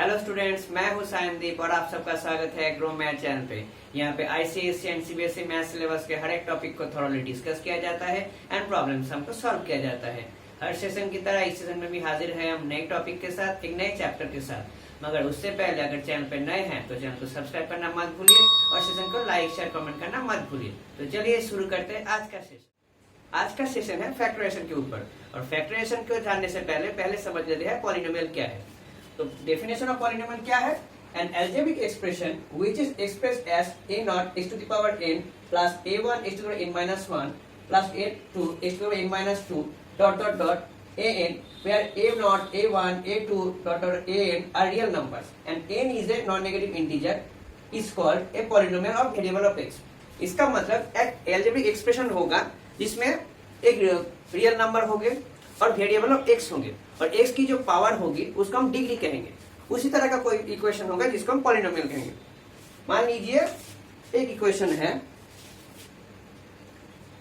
Hello students, मैं हूं सायनदीप और आप सबका स्वागत है ग्रो मैथ चैनल पे। यहाँ पे ICSE and CBSE math syllabus के हर एक टॉपिक को थॉरोली डिस्कस किया जाता है एंड प्रॉब्लम्स हमको सॉल्व किया जाता है। हर सेशन की तरह इस सेशन में भी हाजिर है हम नए टॉपिक के साथ, एक नए चैप्टर के साथ। मगर उससे पहले अगर चैनल पे नए हैं तो चैनल को सब्सक्राइब करना मत भूलिए और सेशन को लाइक शेयर कमेंट करना मत भूलिए। तो चलिए शुरू करते हैं आज का सेशन। आज का सेशन है फैक्टराइजेशन के ऊपर, और फैक्टराइजेशन को जानने से पहले समझ लेते हैं पॉलिनोमियल क्या है। तो डेफिनेशन ऑफ पॉलिनोमियल क्या है? An algebraic expression which is expressed as a naught x to the power n plus a1 x to the power n minus 1 plus a2 x to the power n minus 2 dot dot dot an, where a naught, a1, a2 dot dot an are real numbers and n is a non-negative integer is called a polynomial of variable of x। इसका मतलब एक algebraic expression होगा जिसमें एक real number होंगे और variable of x होंगे, और x की जो पावर होगी उसको हम डिग्री कहेंगे। उसी तरह का कोई इक्वेशन होगा जिसको हम पॉलिनोमियल कहेंगे। मान लीजिए एक इक्वेशन है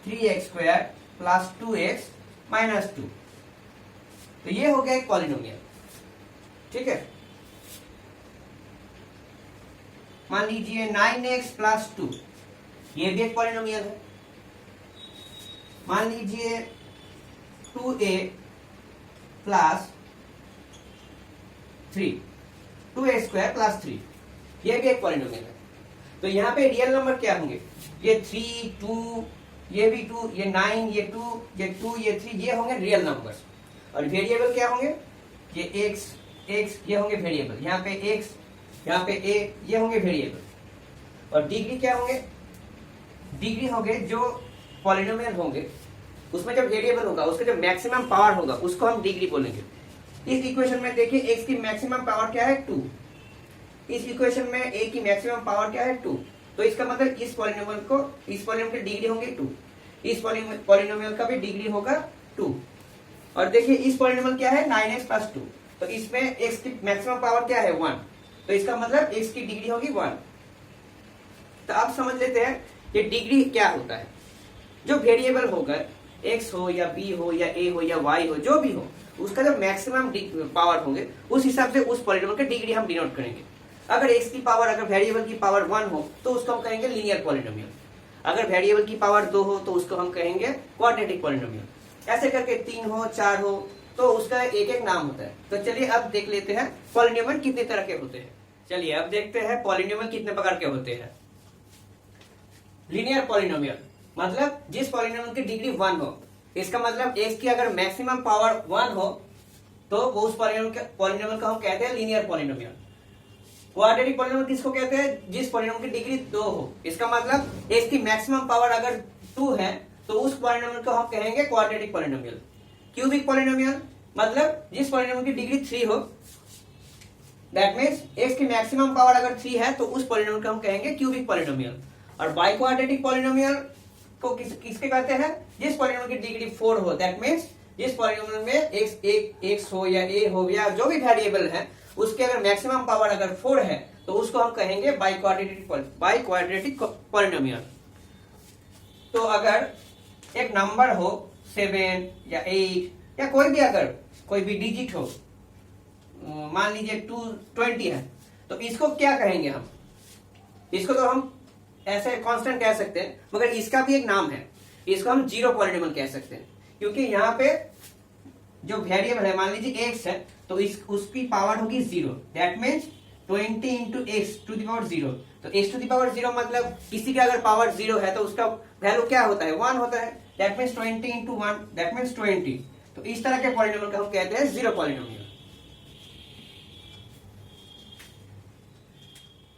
3x² प्लस 2x माइनस 2, तो ये हो गया एक पॉलिनोमियल। ठीक है, मान लीजिए 9x प्लस 2, ये भी एक पॉलिनोमियल है। मान लीजिए 2a प्लस 3, 2a² प्लस 3, ये भी एक पॉलिनोमियल है। तो यहाँ पे रियल नंबर क्या होंगे? ये 3, 2, ये भी 2, ये 9, ये 2, ये 2, ये 3, ये होंगे रियल नंबर्स। और वेरिएबल क्या होंगे? ये x, ये होंगे वेरिएबल। यहाँ पे x, यहाँ पे a, ये होंगे वेरिएबल। और डिग्री क्या होंगे? डिग्री होंगे जो पॉलिनोमियल होंगे उसमें जब वेरिएबल होगा उसका जो मैक्सिमम पावर होगा उसको हम डिग्री बोलेंगे। इस इक्वेशन में देखिए x की मैक्सिमम पावर क्या है? 2। इस इक्वेशन में a की मैक्सिमम पावर क्या है? 2। तो इसका मतलब इस पॉलिनोमियल की डिग्री होंगी 2, इस पॉलिनोमियल का भी डिग्री होगा 2। और देखिए इस पॉलिनोमियल क्या है? 9x प्लस 2, तो इसमें x की मैक्सिमम पावर क्या है? 1, तो इसका मतलब x की डिग्री होगी 1। तो आप समझ लेते हैं ये डिग्री क्या होता है। जो वेरिएबल होगा x हो या b हो या a हो या y हो, जो भी हो, उसका जो मैक्सिमम पावर होंगे उस हिसाब से उस पॉलिनोमियल की डिग्री हम डिनोट करेंगे। अगर x की पावर, अगर वेरिएबल की पावर 1 हो तो उसको हम कहेंगे लीनियर पॉलिनोमियल। अगर वेरिएबल की पावर 2 हो तो उसको हम कहेंगे क्वाड्रेटिक पॉलिनोमियल। ऐसे करके 3 हो, 4 हो, तो उसका एक एक नाम होता है। तो चलिए अब देख लेते हैं पॉलिनोमियल कितने तरह के होते हैं। चलिए अब देखते हैं पॉलिनोमियल कितने प्रकार के होते हैं। लीनियर पॉलिनोमियल मतलब जिस पॉलिनोमियल की डिग्री 1 हो, इसका मतलब x की अगर मैक्सिमम पावर 1 हो तो वो उस पॉलिनोमियल को हम कहते हैं लीनियर पॉलिनोमियल। क्वाड्रेटिक पॉलिनोमियल किसको कहते हैं? जिस पॉलिनोमियल की डिग्री 2 हो, इसका मतलब x की मैक्सिमम पावर अगर 2 है तो उस पॉलिनोमियल को हम कहेंगे क्वाड्रेटिक पॉलिनोमियल। क्यूबिक पॉलिनोमियल मतलब जिस पॉलिनोमियल की डिग्री 3 हो, दैट मींस x की मैक्सिमम पावर अगर 3 है तो उस पॉलिनोमियल को हम कहेंगे क्यूबिक पॉलिनोमियल। और बाइक्वाड्रेटिक पॉलिनोमियल को किसके कहते हैं? जिस पॉलिनोमियल की डिग्री 4 हो, दैट मींस जिस पॉलिनोमियल में x हो या a हो या जो भी वेरिएबल है उसके अगर मैक्सिमम पावर अगर 4 है तो उसको हम कहेंगे बाइक्वाड्रेटिक पॉलिनोमियल। तो अगर एक नंबर हो 7 या 8 या कोई भी डिजिट हो, मान लीजिए 20 है, तो इसको क्या कहेंगे हम? इसको तो हम ऐसे कांस्टेंट कह सकते हैं, मगर इसका भी एक नाम है, इसको हम जीरो पॉलिनोमियल कह सकते हैं। क्योंकि यहाँ पे जो वेरिएबल है, मान लीजिए x है, तो उसकी पावर होगी 0, that means 20 into x to the power 0। तो x टू द पावर 0 मतलब किसी का अगर पावर 0 है तो उसका वैल्यू क्या होता है? 1 होता है, that means 20 into 1, that means 20। तो इस तरह के पॉलिनोमियल को हम कहते हैं जीरो पॉलिनोमियल।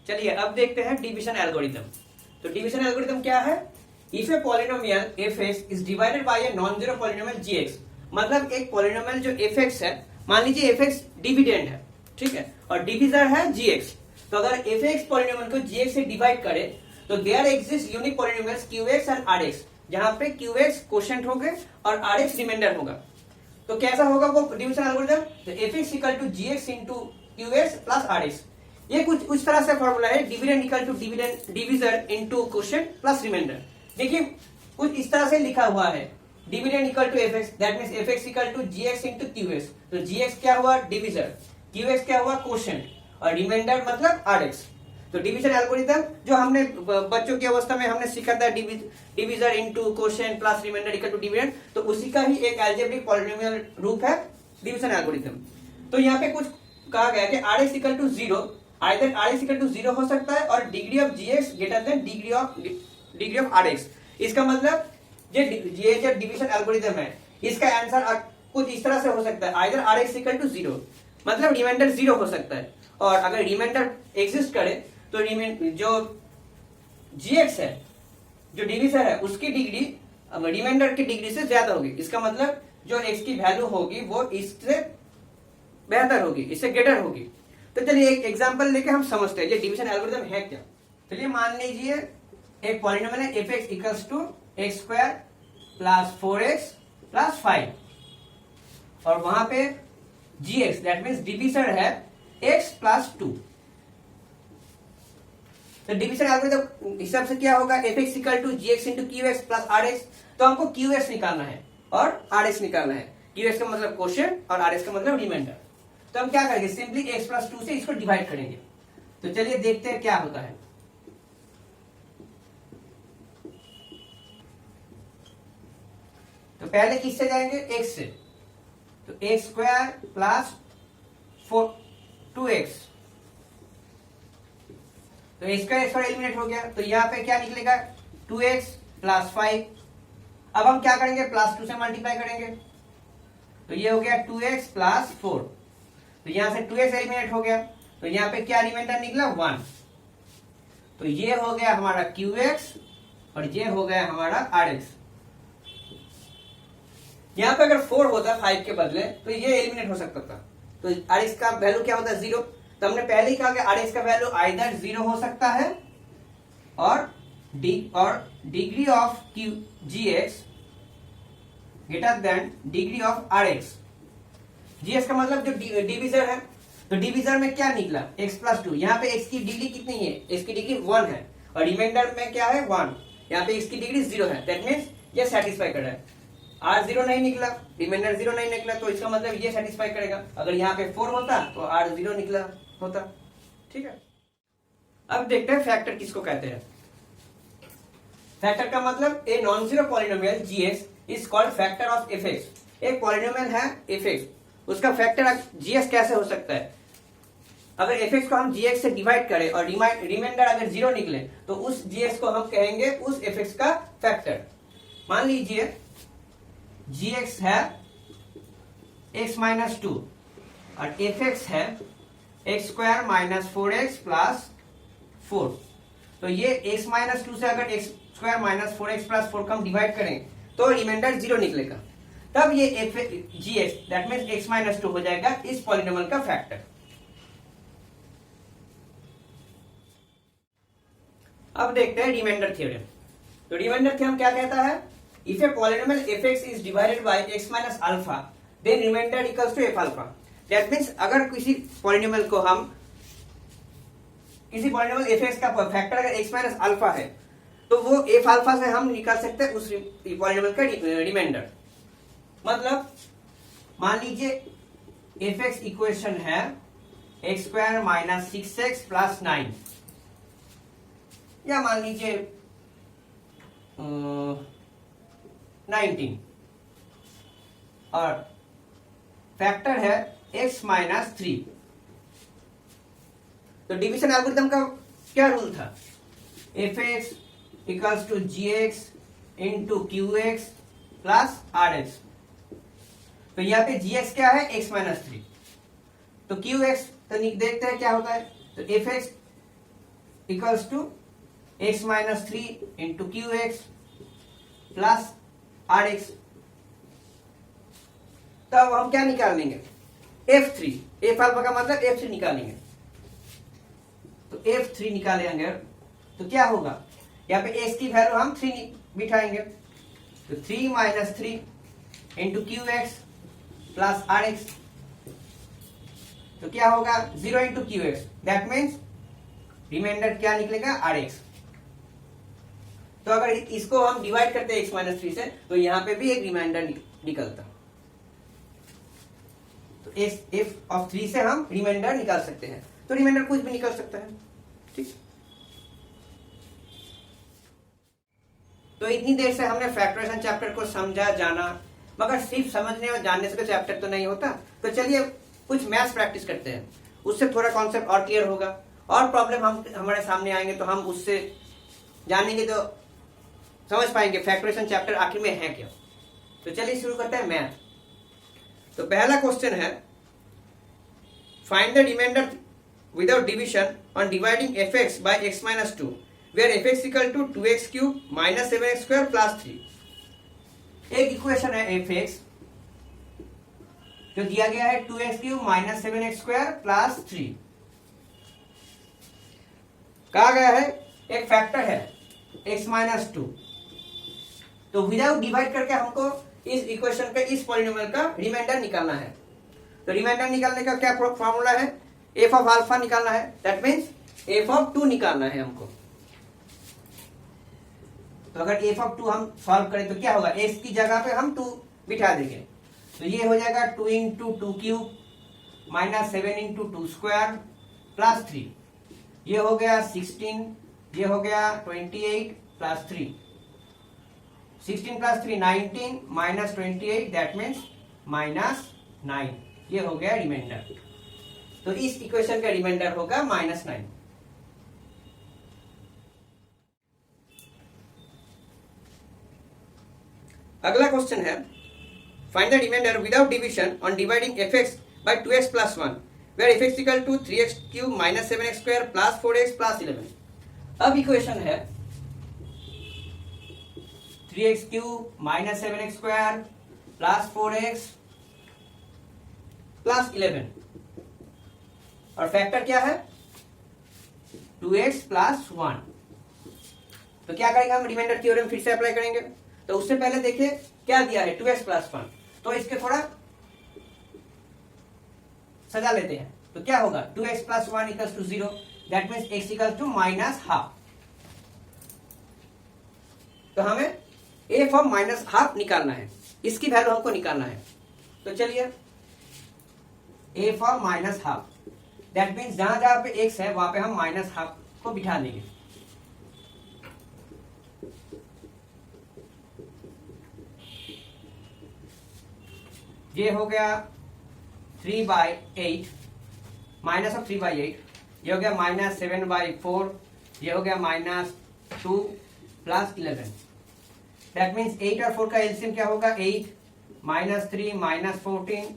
चलिए अब देखते हैं डिवीजन एल्गोरिथम। तो डिवीजन एल्गोरिथम क्या है? If a polynomial fx is divided bye a non zero polynomial gx, मतलब एक पॉलिनोमियल जो fx है, मान लीजिए fx डिविडेंड है, ठीक है, और डिविजर है gx। तो अगर fx पॉलिनोमियल को gx से डिवाइड करे तो there exist unique polynomials qx and rx, जहां पे qx क्वोशिएंट होंगे और rx रिमाइंडर होगा। तो कैसा होगा वो डिवीजन एल्गोरिथम? तो fx equal to gx into qx plus rx। ये कुछ उस तरह से फॉर्मूला है, dividend equal to divisor into quotient plus remainder. देखिए कुछ इस तरह से लिखा हुआ है, dividend equal to fx, that means fx equal to gx into qx। तो gx क्या हुआ? डिविजर, qx क्या हुआ? क्वोशिएंट, और रिमाइंडर मतलब RX। तो डिवीजन एल्गोरिथम जो हमने बच्चों की अवस्था में हमने सीखा था, division into quotient plus remainder equal to dividend, तो उसी का ही एक अलजेब्रिक पॉलिनोमियल रूप है डिवीजन एल्गोरिथम। तो यहाँ पे कुछ कहा गया कि RX equal to 0, either RX equal to 0 हो सकता है और degree of GX greater than degree of RX। इसका मतलब ये जो डिवीजन एल्गोरिथम है इसका आंसर कुछ इस तरह से हो सकता है, आइदर RX इक्वल टू 0 मतलब रिमाइंडर 0 हो सकता है, और अगर रिमाइंडर एग्जिस्ट करे तो जो GX है, जो डिवीजन है, उसकी डिग्री रिमाइंडर की डिग्री से ज्यादा होगी। इसका मतलब जो x की वैल्यू होगी वो इससे बेहतर होगी, इससे ग्रेटर होगी। तो चलिए एक एग्जांपल लेके हम समझते हैं ये डिवीजन एल्गोरिथम है क्या। चलिए मान लीजिए एक पॉलिनोमियल है f(x) equals to x² plus 4x plus 5 और वहां पे gx दैट मीन्स डिवीजन है x प्लस 2। तो डिवीजन एल्गोरिथम हिसाब से क्या होगा, f(x) equal to gx into qx plus rx। तो हमको qx निकालना है और rx निकालना है। qx का मतलब क्वोशिएंट और rx का मतलब रिमाइंडर। तो हम क्या करेंगे, सिंपली x प्लस 2 से इसको डिवाइड करेंगे। तो चलिए देखते हैं क्या होता है। तो पहले किससे जाएंगे, x से। तो x² प्लस 2x, तो इसका एलिमिनेट हो गया। तो यहाँ पे क्या निकलेगा, 2x प्लस 5। अब हम क्या करेंगे, प्लस 2 से मल्टीप्लाई करेंगे, तो ये हो गया 2x प्लस 4। तो यहां से 2x एलिमिनेट हो गया, तो यहाँ पे क्या रिमाइंडर निकला, 1। तो ये हो गया हमारा qx और ये हो गया हमारा rx। यहाँ पे अगर 4 होता 5 के बदले तो ये एलिमिनेट हो सकता था। तो rx का वैल्यू क्या होता है, 0। तो हमने पहले ही कहा कि RX का वैल्यू आइदर 0 हो सकता है और degree of GX greater than degree of RX। GX का मतलब जो डिवीजर है, तो डिवीजर में क्या निकला, x प्लस 2। यहाँ पे x की डिग्री कितनी है, x की डिग्री 1 है और रिमाइंडर में क्या है, 1। यहाँ पे x की डिग्री 0 है, दैट मीन्स ये सेटिस्फाई कर रहा है। R 0 नहीं निकला, रिमाइंडर 0 नहीं निकला, तो इसका मतलब ये सेटिस्फाई करेगा। अगर यहाँ पे 4 होता तो R 0 निकला होता। ठीक है, अब देखते हैं फैक्टर किसको कहते हैं। फैक्टर का मतलब a non zero polynomial GX is called factor of fx। एक पॉलिनोमियल है fx, उसका फैक्टर GX कैसे हो सकता है। अगर fx को हम GX से डिवाइड करें और रिमाइंडर अगर 0 निकले तो उस GX को हम कहेंगे उस fx का फैक्टर। मान लीजिए GX है x माइनस 2 और fx है x² माइनस 4x प्लस 4। तो ये x माइनस 2 से अगर x² माइनस 4x प्लस 4 का हम डिवाइड करें तो रिमाइंडर 0 निकलेगा, तब ये GX that means x minus 2 हो जाएगा इस पॉलिनोमियल का फैक्टर। अब देखते हैं रिमाइंडर थ्योरम। तो रिमाइंडर थ्योरम क्या कहता है, if a polynomial fx is divided by x minus alpha then remainder equals to f alpha. That means अगर किसी पॉलिनोमियल को हम किसी पॉलिनोमियल fx का फैक्टर अगर x माइनस अल्फा है तो वो f अल्फा से हम निकाल सकते हैं उस पॉलिनोमियल का रिमाइंडर। मतलब मान लीजिए fx इक्वेशन है x² माइनस 6x प्लस 9, या मान लीजिए 19 और फैक्टर है x माइनस 3। तो डिवीजन एल्गोरिथम का क्या रूल था, fx equals to gx into qx plus rx। तो यहाँ पे gx क्या है, x माइनस 3। तो qx तो देखते हैं क्या होता है। तो fx equals to x minus 3 into qx plus rx। तब हम क्या निकाल लेंगे, f3। f अल्फा का मतलब f3 निकालेंगे। तो f3 निकालेंगे तो क्या होगा, यहाँ पे s की वैल्यू हम 3 बिठाएंगे। तो 3 minus 3 into qx plus rx। तो क्या होगा, 0 into qx that means remainder क्या निकलेगा, rx। तो अगर इसको हम डिवाइड करते हैं x माइनस 3 से तो यहाँ पे भी एक रिमाइंडर निकलता। तो f ऑफ 3 से हम रिमाइंडर निकाल सकते हैं। तो रिमाइंडर कुछ भी निकल सकता है। ठीक, तो इतनी देर से हमने फैक्टराइजेशन चैप्टर को समझा, जाना, मगर सिर्फ समझने और जानने से चैप्टर तो नहीं होता। तो चलिए कुछ मैथ्स प्रैक्टिस करते हैं, उससे थोड़ा कॉन्सेप्ट और क्लियर होगा, और प्रॉब्लम हमारे सामने आएंगे तो हम उससे जानेंगे तो समझ पाएंगे फैक्टराइजेशन चैप्टर आखिर में है क्या। तो चलिए शुरू करते हैं मैथ। तो पहला क्वेश्चन है, find the remainder without division on dividing fx by x minus 2 where fx equal to 2x cube minus 7x square plus 3। एक इक्वेशन है fx जो दिया गया है 2x cube minus 7x square plus 3। कहा गया है एक फैक्टर है x माइनस 2, तो विदाउट डिवाइड करके हमको इस इक्वेशन का, इस पॉलिनोमियल का रिमाइंडर निकालना है। तो रिमाइंडर निकालने का क्या फॉर्मूला है, f ऑफ अल्फा निकालना है, दैट मीन्स f ऑफ 2 निकालना है हमको। तो अगर f ऑफ 2 हम सॉल्व करें तो क्या होगा, x की जगह पे हम 2 बिठा देंगे, तो ये हो जाएगा 2 into 2 cube minus 7 into 2 square plus 3, ये हो गया 16, ये हो गया 28 plus 3, 16 plus 3 19 minus 28 that means minus 9, ये हो गया रिमाइंडर। तो इस इक्वेशन का रिमाइंडर होगा माइनस 9। अगला क्वेश्चन है, find the remainder without division on dividing fx by 2x plus 1 where fx equal to 3x cube minus 7x square plus 4x plus 11। अब इक्वेशन है 3x cube minus 7x square plus 4x plus 11, और factor क्या है 2x plus 1। तो क्या करेंगे हम, remainder theorem फिर से अप्लाई करेंगे। तो उससे पहले देखिए क्या दिया है 2x plus 1, तो इसके थोड़ा सजा लेते हैं। तो क्या होगा 2x plus 1 equals to 0, that means x equals to minus half। तो हमें a from minus half निकालना है, इसकी वैल्यू हमको निकालना है। तो चलिए a from minus half, that means जहां जहां पे x है वहां पे हम माइनस हाफ को बिठा देंगे। ये हो गया 3/8 माइनस ऑफ 3/8, ये हो गया माइनस 7/4, ये हो गया माइनस 2 प्लस 11, दैट मीन्स 8 और 4 का एलसीएम क्या होगा 8 माइनस 3 माइनस 14,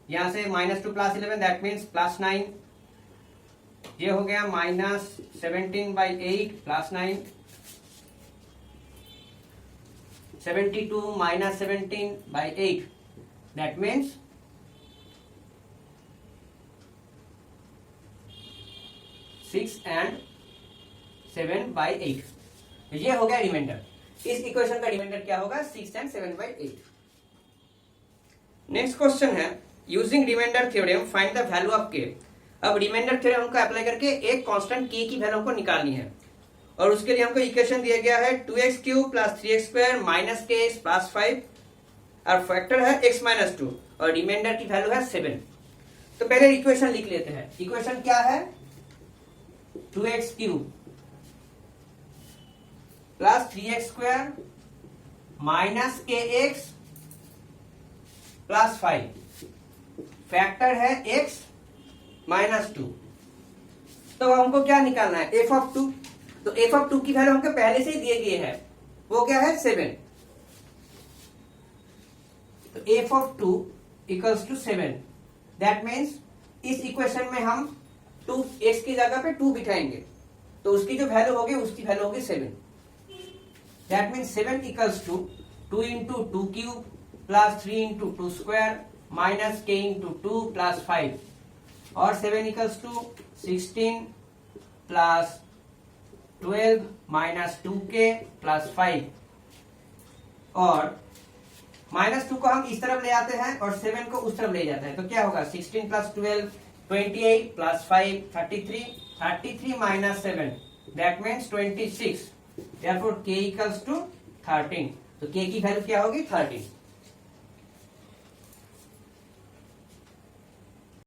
यहां से minus 2 plus 11 that means plus 9, ये हो गया minus 17/8 plus 9, 72 minus 17/8 that means 6 and 7/8। ये हो गया रिमाइंडर। इस इक्वेशन का रिमाइंडर क्या होगा 6 and 7/8। नेक्स्ट क्वेश्चन है, using remainder theorem find the value of k। अब रिमाइंडर थ्योरम को अप्लाई करके एक कांस्टेंट k की वैल्यू हमको निकालनी है, और उसके लिए हमको इक्वेशन दिया गया है 2x cube plus 3x square minus kx plus 5, और फैक्टर है x माइनस 2, और रिमाइंडर की वैल्यू है 7। तो पहले इक्वेशन लिख लेते हैं। इक्वेशन क्या है 2x cube plus 3x square minus kx plus 5, factor है x माइनस 2। तो हमको क्या निकालना है f ऑफ 2। तो f ऑफ 2 की वैल्यू हमको पहले से ही दिए गए है, वो क्या है 7। तो f of 2 equals to 7, that means इस इक्वेशन में हम 2 x की जगह पे 2 बिठाएंगे, तो उसकी जो वैल्यू होगी उसकी वैल्यू होगी 7, that means 7 equals to 2 into 2 cube plus 3 into 2 square minus k into 2 plus 5, और 7 equals to 16 plus 12 minus 2k plus 5, और माइनस 2 को हम इस तरफ ले आते हैं और 7 को उस तरफ ले जाते हैं। तो क्या होगा 16 plus 12 28 plus 5 33 minus 7 that means 26, therefore k equals to 13। तो k की वैल्यू क्या होगी 13।